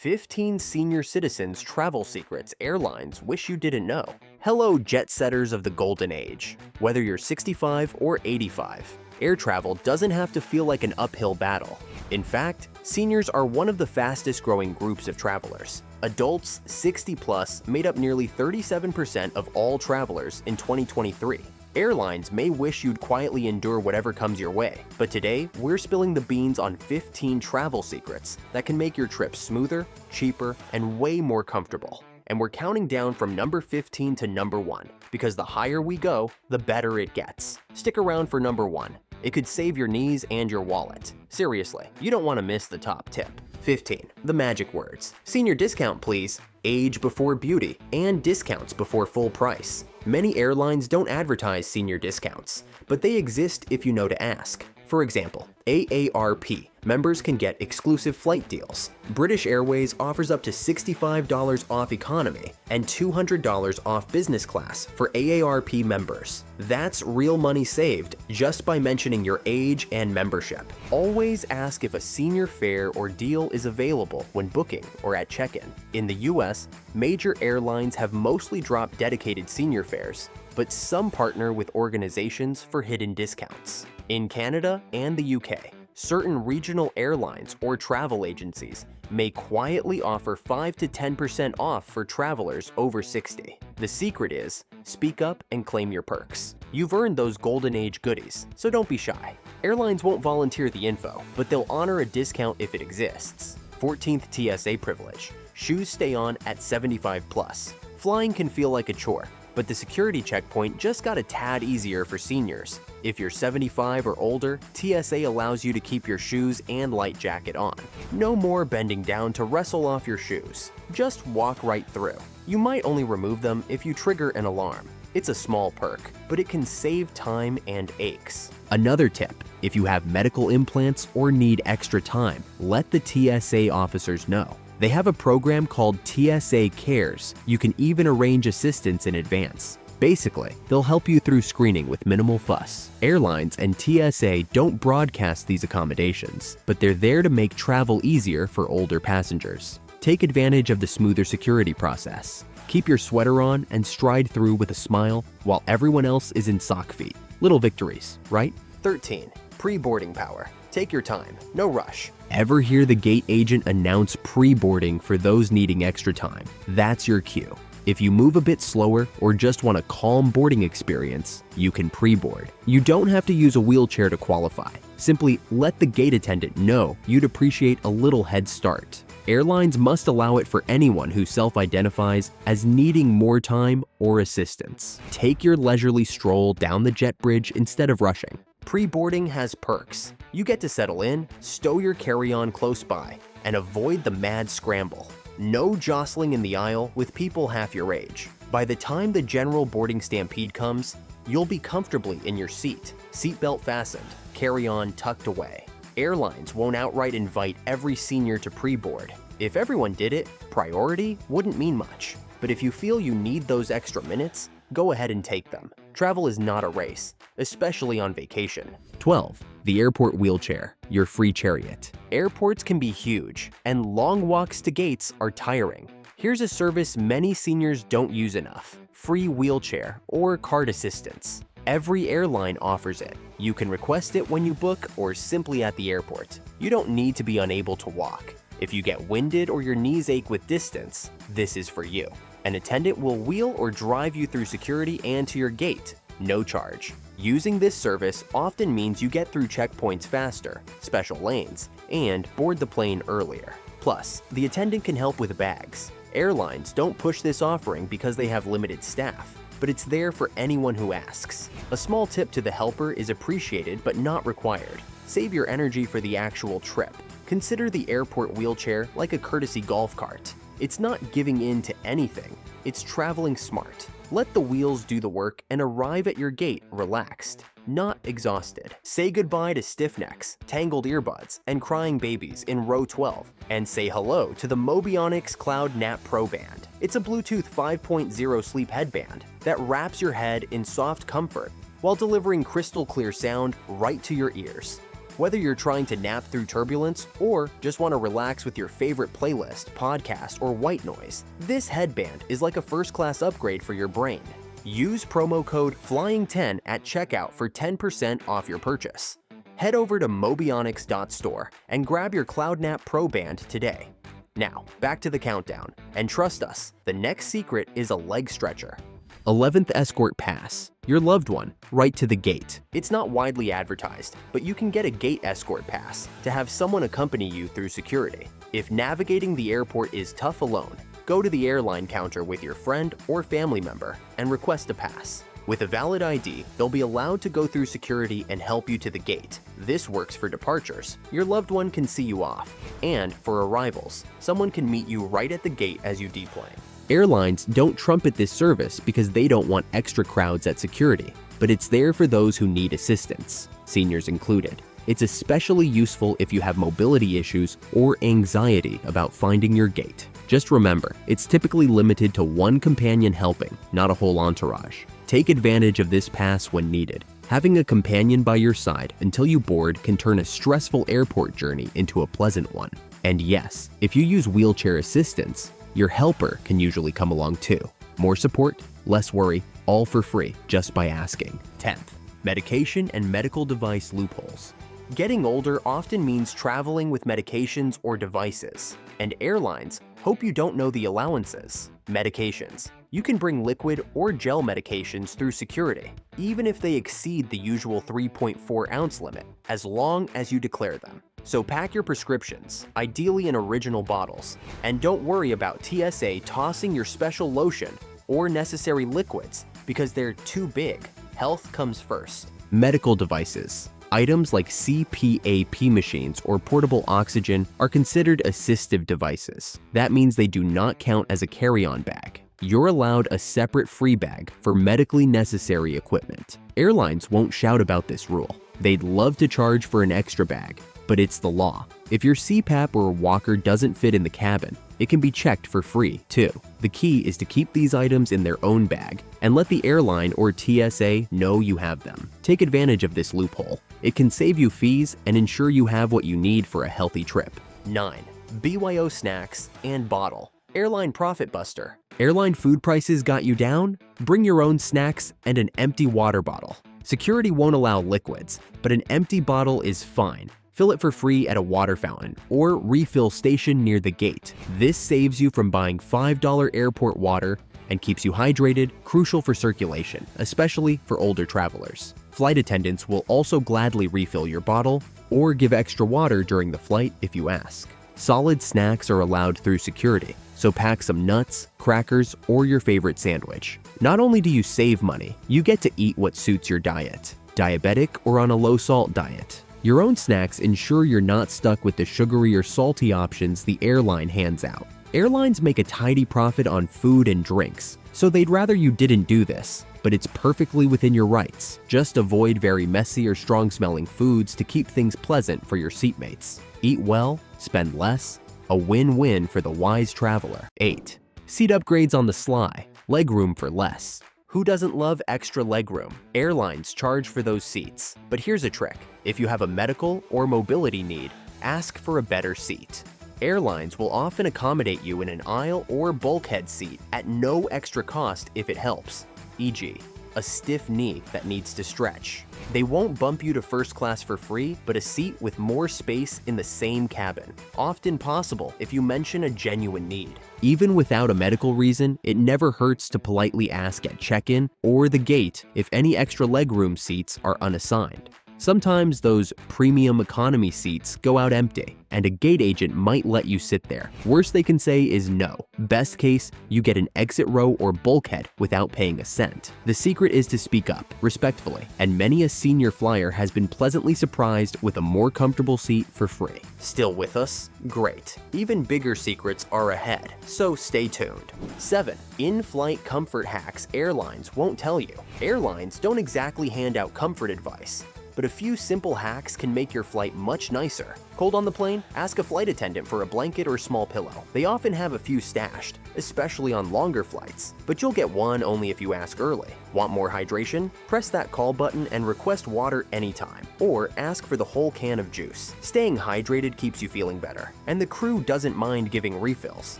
15 senior citizens' travel secrets airlines wish you didn't know. Hello, jet setters of the golden age. Whether you're 65 or 85, air travel doesn't have to feel like an uphill battle. In fact, seniors are one of the fastest growing groups of travelers. Adults 60 plus made up nearly 37% of all travelers in 2023. Airlines may wish you'd quietly endure whatever comes your way, but today we're spilling the beans on 15 travel secrets that can make your trip smoother, cheaper, and way more comfortable. And we're counting down from number 15 to number 1, because the higher we go, the better it gets. Stick around for number 1. It could save your knees and your wallet. Seriously, you don't want to miss the top tip. 15. The magic words. Senior discount please, age before beauty, and discounts before full price. Many airlines don't advertise senior discounts, but they exist if you know to ask. For example, AARP members can get exclusive flight deals. British Airways offers up to $65 off economy and $200 off business class for AARP members. That's real money saved just by mentioning your age and membership. Always ask if a senior fare or deal is available when booking or at check-in. In the US, major airlines have mostly dropped dedicated senior fares, but some partner with organizations for hidden discounts. In Canada and the UK, certain regional airlines or travel agencies may quietly offer 5 to 10% off for travelers over 60. The secret is, speak up and claim your perks. You've earned those golden age goodies, so don't be shy. Airlines won't volunteer the info, but they'll honor a discount if it exists. 14th TSA privilege. Shoes stay on at 75 plus. Flying can feel like a chore, but the security checkpoint just got a tad easier for seniors. If you're 75 or older, TSA allows you to keep your shoes and light jacket on. No more bending down to wrestle off your shoes. Just walk right through. You might only remove them if you trigger an alarm. It's a small perk, but it can save time and aches. Another tip, if you have medical implants or need extra time, let the TSA officers know. They have a program called TSA Cares. You can even arrange assistance in advance. Basically, they'll help you through screening with minimal fuss. Airlines and TSA don't broadcast these accommodations, but they're there to make travel easier for older passengers. Take advantage of the smoother security process. Keep your sweater on and stride through with a smile while everyone else is in sock feet. Little victories, right? 13. Pre-boarding power. Take your time, no rush. Ever hear the gate agent announce pre-boarding for those needing extra time? That's your cue. If you move a bit slower or just want a calm boarding experience, you can pre-board. You don't have to use a wheelchair to qualify. Simply let the gate attendant know you'd appreciate a little head start. Airlines must allow it for anyone who self-identifies as needing more time or assistance. Take your leisurely stroll down the jet bridge instead of rushing. Pre-boarding has perks. You get to settle in, stow your carry-on close by, and avoid the mad scramble. No jostling in the aisle with people half your age. By the time the general boarding stampede comes, you'll be comfortably in your seat, seatbelt fastened, carry-on tucked away. Airlines won't outright invite every senior to pre-board. If everyone did it, priority wouldn't mean much. But if you feel you need those extra minutes, go ahead and take them. Travel is not a race, especially on vacation. 12. The airport wheelchair, your free chariot. Airports can be huge, and long walks to gates are tiring. Here's a service many seniors don't use enough: free wheelchair or cart assistance. Every airline offers it. You can request it when you book or simply at the airport. You don't need to be unable to walk. If you get winded or your knees ache with distance, this is for you. An attendant will wheel or drive you through security and to your gate, no charge. Using this service often means you get through checkpoints faster, special lanes, and board the plane earlier. Plus, the attendant can help with bags. Airlines don't push this offering because they have limited staff, but it's there for anyone who asks. A small tip to the helper is appreciated but not required. Save your energy for the actual trip. Consider the airport wheelchair like a courtesy golf cart. It's not giving in to anything, it's traveling smart. Let the wheels do the work and arrive at your gate relaxed, not exhausted. Say goodbye to stiff necks, tangled earbuds, and crying babies in row 12, and say hello to the Mobionix CloudNap ProBand. It's a Bluetooth 5.0 sleep headband that wraps your head in soft comfort while delivering crystal clear sound right to your ears. Whether you're trying to nap through turbulence or just want to relax with your favorite playlist, podcast, or white noise, this headband is like a first-class upgrade for your brain. Use promo code FLYING10 at checkout for 10% off your purchase. Head over to Mobionix.store and grab your CloudNap ProBand today. Now, back to the countdown, and trust us, the next secret is a leg stretcher. 11th Escort Pass. Your loved one, right to the gate. It's not widely advertised, but you can get a gate escort pass to have someone accompany you through security. If navigating the airport is tough alone, go to the airline counter with your friend or family member and request a pass. With a valid ID, they'll be allowed to go through security and help you to the gate. This works for departures. Your loved one can see you off. And for arrivals, someone can meet you right at the gate as you deplane. Airlines don't trumpet this service because they don't want extra crowds at security, but it's there for those who need assistance, seniors included. It's especially useful if you have mobility issues or anxiety about finding your gate. Just remember, it's typically limited to one companion helping, not a whole entourage. Take advantage of this pass when needed. Having a companion by your side until you board can turn a stressful airport journey into a pleasant one. And yes, if you use wheelchair assistance, your helper can usually come along too. More support, less worry, all for free just by asking. 10th, medication and medical device loopholes. Getting older often means traveling with medications or devices, and airlines hope you don't know the allowances. Medications. You can bring liquid or gel medications through security, even if they exceed the usual 3.4 ounce limit, as long as you declare them. So pack your prescriptions, ideally in original bottles, and don't worry about TSA tossing your special lotion or necessary liquids because they're too big. Health comes first. Medical devices. Items like CPAP machines or portable oxygen are considered assistive devices. That means they do not count as a carry-on bag. You're allowed a separate free bag for medically necessary equipment. Airlines won't shout about this rule. They'd love to charge for an extra bag, but it's the law. If your CPAP or walker doesn't fit in the cabin, it can be checked for free, too. The key is to keep these items in their own bag and let the airline or TSA know you have them. Take advantage of this loophole. It can save you fees and ensure you have what you need for a healthy trip. 9. BYO snacks and bottle. Airline profit buster. Airline food prices got you down? Bring your own snacks and an empty water bottle. Security won't allow liquids, but an empty bottle is fine. Fill it for free at a water fountain or refill station near the gate. This saves you from buying $5 airport water and keeps you hydrated, crucial for circulation, especially for older travelers. Flight attendants will also gladly refill your bottle or give extra water during the flight if you ask. Solid snacks are allowed through security, so pack some nuts, crackers, or your favorite sandwich. Not only do you save money, you get to eat what suits your diet, diabetic or on a low-salt diet. Your own snacks ensure you're not stuck with the sugary or salty options the airline hands out. Airlines make a tidy profit on food and drinks, so they'd rather you didn't do this, but it's perfectly within your rights. Just avoid very messy or strong-smelling foods to keep things pleasant for your seatmates. Eat well, spend less, a win-win for the wise traveler. 8. Seat upgrades on the sly, legroom for less. Who doesn't love extra legroom? Airlines charge for those seats. But here's a trick. If you have a medical or mobility need, ask for a better seat. Airlines will often accommodate you in an aisle or bulkhead seat at no extra cost if it helps, e.g., a stiff knee that needs to stretch. They won't bump you to first class for free, but a seat with more space in the same cabin. Often possible if you mention a genuine need. Even without a medical reason, it never hurts to politely ask at check-in or the gate if any extra legroom seats are unassigned. Sometimes those premium economy seats go out empty, and a gate agent might let you sit there. Worst they can say is no. Best case, you get an exit row or bulkhead without paying a cent. The secret is to speak up, respectfully, and many a senior flyer has been pleasantly surprised with a more comfortable seat for free. Still with us? Great. Even bigger secrets are ahead, so stay tuned. 7. In-flight comfort hacks airlines won't tell you. Airlines don't exactly hand out comfort advice. but a few simple hacks can make your flight much nicer. Cold on the plane? Ask a flight attendant for a blanket or small pillow. They often have a few stashed, especially on longer flights, but you'll get one only if you ask early. Want more hydration? Press that call button and request water anytime, or ask for the whole can of juice. Staying hydrated keeps you feeling better, and the crew doesn't mind giving refills.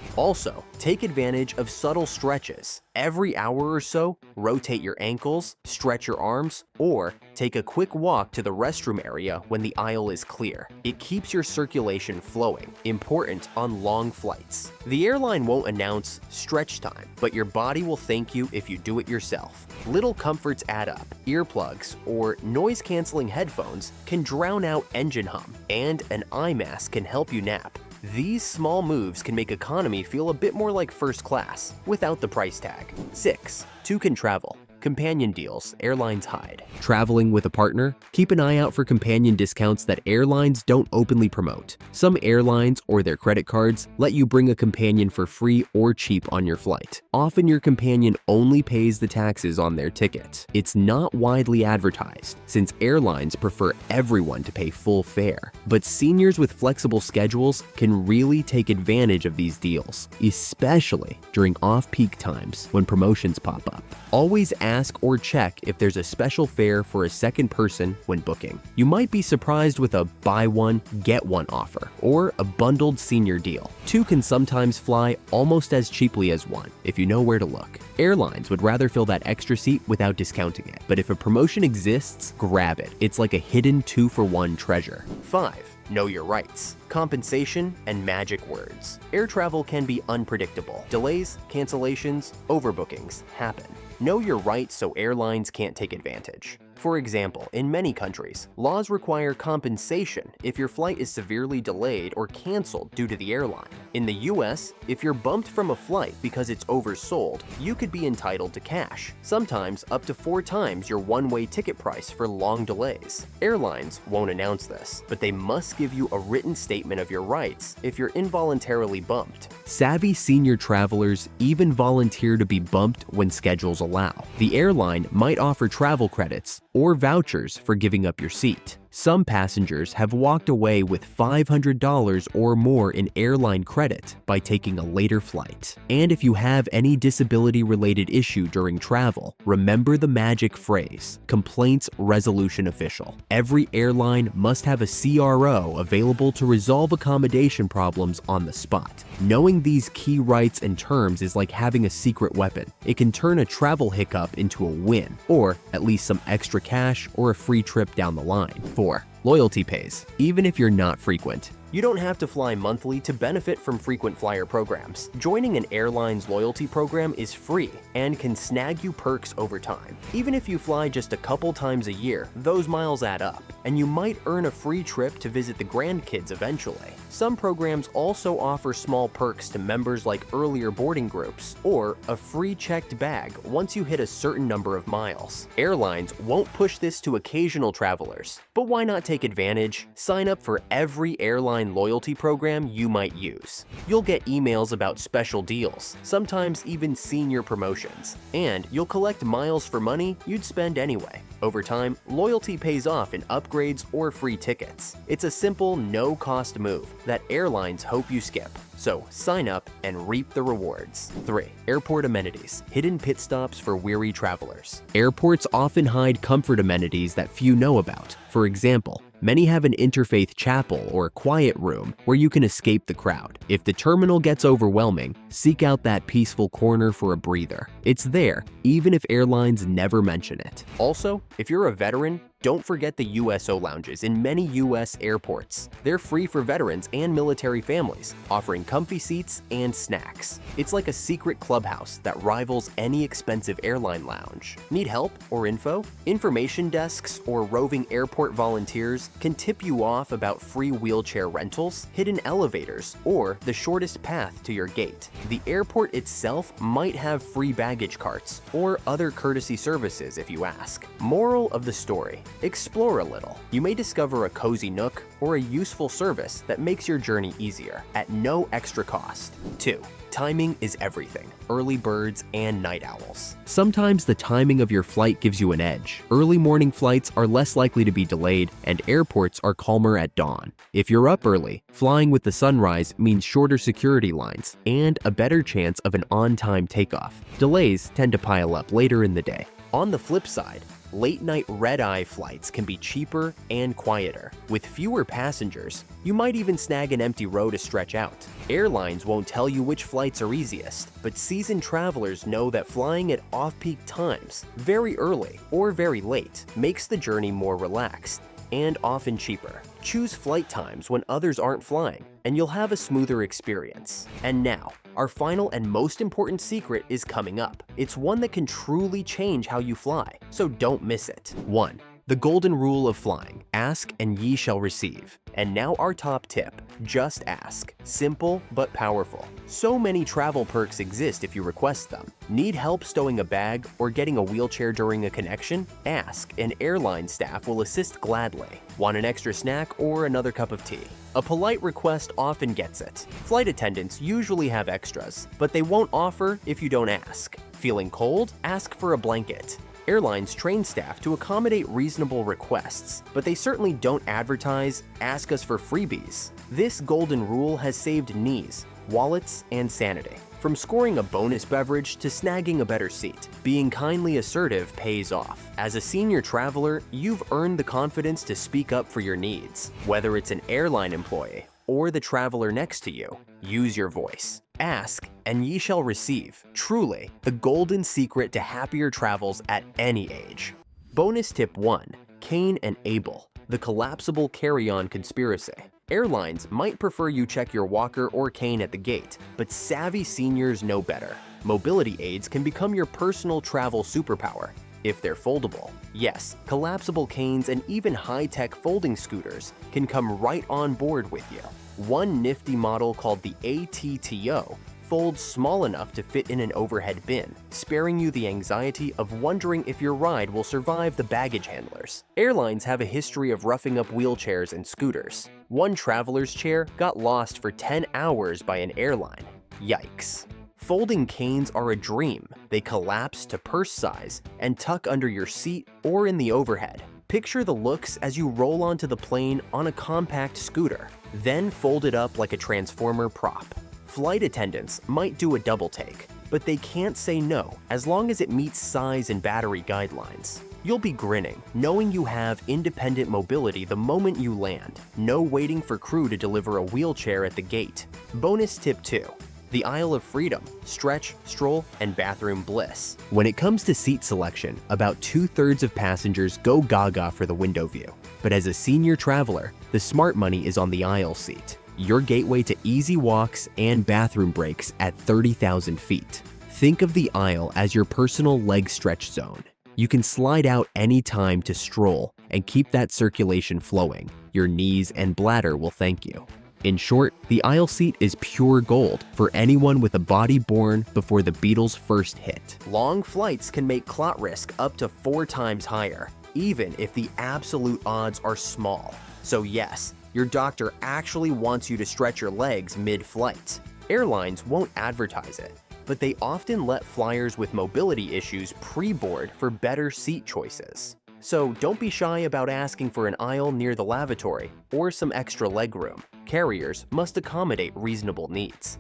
Also, take advantage of subtle stretches. Every hour or so, rotate your ankles, stretch your arms, or take a quick walk to the restroom area when the aisle is clear. It keeps your circulation flowing, important on long flights. The airline won't announce stretch time, but your body will thank you if you do it yourself. Little comforts add up. Earplugs or noise-canceling headphones can drown out engine hum, and an eye mask can help you nap. These small moves can make economy feel a bit more like first class, without the price tag. 6. Two can travel. Companion deals airlines hide. Traveling with a partner? Keep an eye out for companion discounts that airlines don't openly promote. Some airlines or their credit cards let you bring a companion for free or cheap on your flight. Often your companion only pays the taxes on their ticket. It's not widely advertised, since airlines prefer everyone to pay full fare. But seniors with flexible schedules can really take advantage of these deals, especially during off-peak times when promotions pop up. Always ask or check if there's a special fare for a second person when booking. You might be surprised with a buy one, get one offer, or a bundled senior deal. Two can sometimes fly almost as cheaply as one, if you know where to look. Airlines would rather fill that extra seat without discounting it, but if a promotion exists, grab it. It's like a hidden 2-for-1 treasure. 5. Know your rights. Compensation and magic words. Air travel can be unpredictable. Delays, cancellations, overbookings happen. Know your rights so airlines can't take advantage. For example, in many countries, laws require compensation if your flight is severely delayed or canceled due to the airline. In the US, if you're bumped from a flight because it's oversold, you could be entitled to cash, sometimes up to 4 times your one-way ticket price for long delays. Airlines won't announce this, but they must give you a written statement of your rights if you're involuntarily bumped. Savvy senior travelers even volunteer to be bumped when schedules allow. The airline might offer travel credits or vouchers for giving up your seat. Some passengers have walked away with $500 or more in airline credit by taking a later flight. And if you have any disability-related issue during travel, remember the magic phrase, complaints resolution official. Every airline must have a CRO available to resolve accommodation problems on the spot. Knowing these key rights and terms is like having a secret weapon. It can turn a travel hiccup into a win, or at least some extra cash or a free trip down the line. 4. Loyalty pays, even if you're not frequent. You don't have to fly monthly to benefit from frequent flyer programs. Joining an airline's loyalty program is free and can snag you perks over time. Even if you fly just a couple times a year, those miles add up, and you might earn a free trip to visit the grandkids eventually. Some programs also offer small perks to members like earlier boarding groups, or a free checked bag once you hit a certain number of miles. Airlines won't push this to occasional travelers, but why not take advantage? Sign up for every airline loyalty program you might use. You'll get emails about special deals, sometimes even senior promotions, and you'll collect miles for money you'd spend anyway. Over time, loyalty pays off in upgrades or free tickets. It's a simple, no-cost move that airlines hope you skip. So sign up and reap the rewards. 3. Airport amenities, hidden pit stops for weary travelers. Airports often hide comfort amenities that few know about. For example, many have an interfaith chapel or quiet room where you can escape the crowd. If the terminal gets overwhelming, seek out that peaceful corner for a breather. It's there, even if airlines never mention it. Also, if you're a veteran, don't forget the USO lounges in many US airports. They're free for veterans and military families, offering comfy seats and snacks. It's like a secret clubhouse that rivals any expensive airline lounge. Need help or info? Information desks or roving airport volunteers can tip you off about free wheelchair rentals, hidden elevators, or the shortest path to your gate. The airport itself might have free baggage carts or other courtesy services if you ask. Moral of the story: Explore a little. You may discover a cozy nook or a useful service that makes your journey easier at no extra cost. 2. Timing is everything. Early birds and night owls. Sometimes the timing of your flight gives you an edge. Early morning flights are less likely to be delayed, and airports are calmer at dawn. If you're up early, flying with the sunrise means shorter security lines and a better chance of an on-time takeoff. Delays tend to pile up later in the day. On the flip side, late-night red-eye flights can be cheaper and quieter. With fewer passengers, you might even snag an empty row to stretch out. Airlines won't tell you which flights are easiest, but seasoned travelers know that flying at off-peak times, very early or very late, makes the journey more relaxed and often cheaper. Choose flight times when others aren't flying, and you'll have a smoother experience. And now, our final and most important secret is coming up. It's one that can truly change how you fly, so don't miss it. 1. The golden rule of flying: ask and ye shall receive. And now our top tip: just ask. Simple but powerful. So many travel perks exist if you request them. Need help stowing a bag or getting a wheelchair during a connection? Ask, and airline staff will assist gladly. Want an extra snack or another cup of tea? A polite request often gets it. Flight attendants usually have extras, but they won't offer if you don't ask. Feeling cold? Ask for a blanket. Airlines train staff to accommodate reasonable requests, but they certainly don't advertise, "Ask us for freebies." This golden rule has saved knees, wallets, and sanity. From scoring a bonus beverage to snagging a better seat, being kindly assertive pays off. As a senior traveler, you've earned the confidence to speak up for your needs. Whether it's an airline employee or the traveler next to you, use your voice. Ask, and ye shall receive. Truly, the golden secret to happier travels at any age. Bonus tip 1. Cain and Abel, the collapsible carry-on conspiracy. Airlines might prefer you check your walker or cane at the gate, but savvy seniors know better. Mobility aids can become your personal travel superpower if they're foldable. Yes, collapsible canes and even high-tech folding scooters can come right on board with you. One nifty model called the ATTO folds small enough to fit in an overhead bin, sparing you the anxiety of wondering if your ride will survive the baggage handlers. Airlines have a history of roughing up wheelchairs and scooters. One traveler's chair got lost for 10 hours by an airline. Yikes. Folding canes are a dream. They collapse to purse size and tuck under your seat or in the overhead. Picture the looks as you roll onto the plane on a compact scooter, then fold it up like a transformer prop. Flight attendants might do a double take, but they can't say no as long as it meets size and battery guidelines. You'll be grinning, knowing you have independent mobility the moment you land. No waiting for crew to deliver a wheelchair at the gate. Bonus tip 2. The aisle of freedom, stretch, stroll, and bathroom bliss. When it comes to seat selection, about 2/3 of passengers go gaga for the window view. But as a senior traveler, the smart money is on the aisle seat, your gateway to easy walks and bathroom breaks at 30,000 feet. Think of the aisle as your personal leg stretch zone. You can slide out anytime to stroll and keep that circulation flowing. Your knees and bladder will thank you. In short, the aisle seat is pure gold for anyone with a body born before the Beatles' first hit. Long flights can make clot risk up to 4 times higher, even if the absolute odds are small. So yes, your doctor actually wants you to stretch your legs mid-flight. Airlines won't advertise it, but they often let flyers with mobility issues pre-board for better seat choices. So don't be shy about asking for an aisle near the lavatory or some extra legroom. Carriers must accommodate reasonable needs.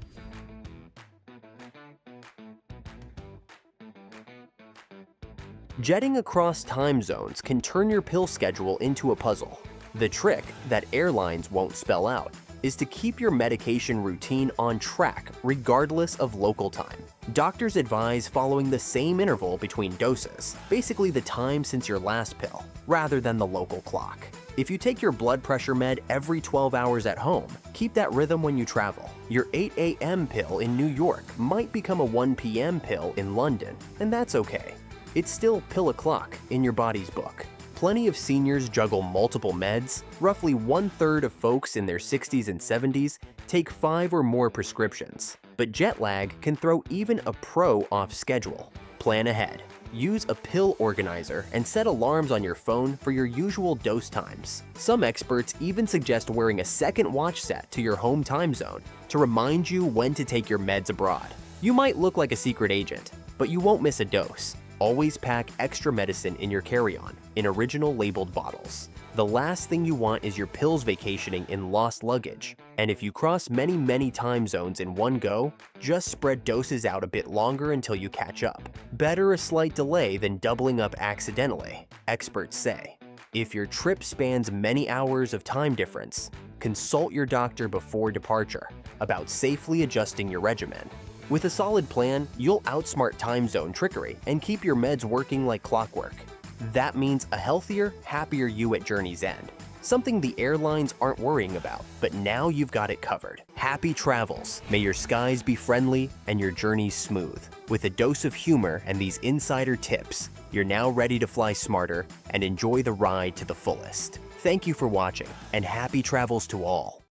Jetting across time zones can turn your pill schedule into a puzzle. The trick that airlines won't spell out is to keep your medication routine on track regardless of local time. Doctors advise following the same interval between doses, basically the time since your last pill, rather than the local clock. If you take your blood pressure med every 12 hours at home, keep that rhythm when you travel. Your 8 a.m. pill in New York might become a 1 p.m. pill in London, and that's okay. It's still pill o'clock in your body's book. Plenty of seniors juggle multiple meds. Roughly 1/3 of folks in their 60s and 70s take 5 or more prescriptions. but jet lag can throw even a pro off schedule. Plan ahead. Use a pill organizer and set alarms on your phone for your usual dose times. Some experts even suggest wearing a second watch set to your home time zone to remind you when to take your meds abroad. You might look like a secret agent, but you won't miss a dose. Always pack extra medicine in your carry-on in original labeled bottles. The last thing you want is your pills vacationing in lost luggage. And if you cross many time zones in one go, just spread doses out a bit longer until you catch up. Better a slight delay than doubling up accidentally, experts say. If your trip spans many hours of time difference, consult your doctor before departure about safely adjusting your regimen. With a solid plan, you'll outsmart time zone trickery and keep your meds working like clockwork. That means a healthier, happier you at journey's end. Something the airlines aren't worrying about, but now you've got it covered. Happy travels. May your skies be friendly and your journeys smooth. With a dose of humor and these insider tips, you're now ready to fly smarter and enjoy the ride to the fullest. Thank you for watching, and happy travels to all.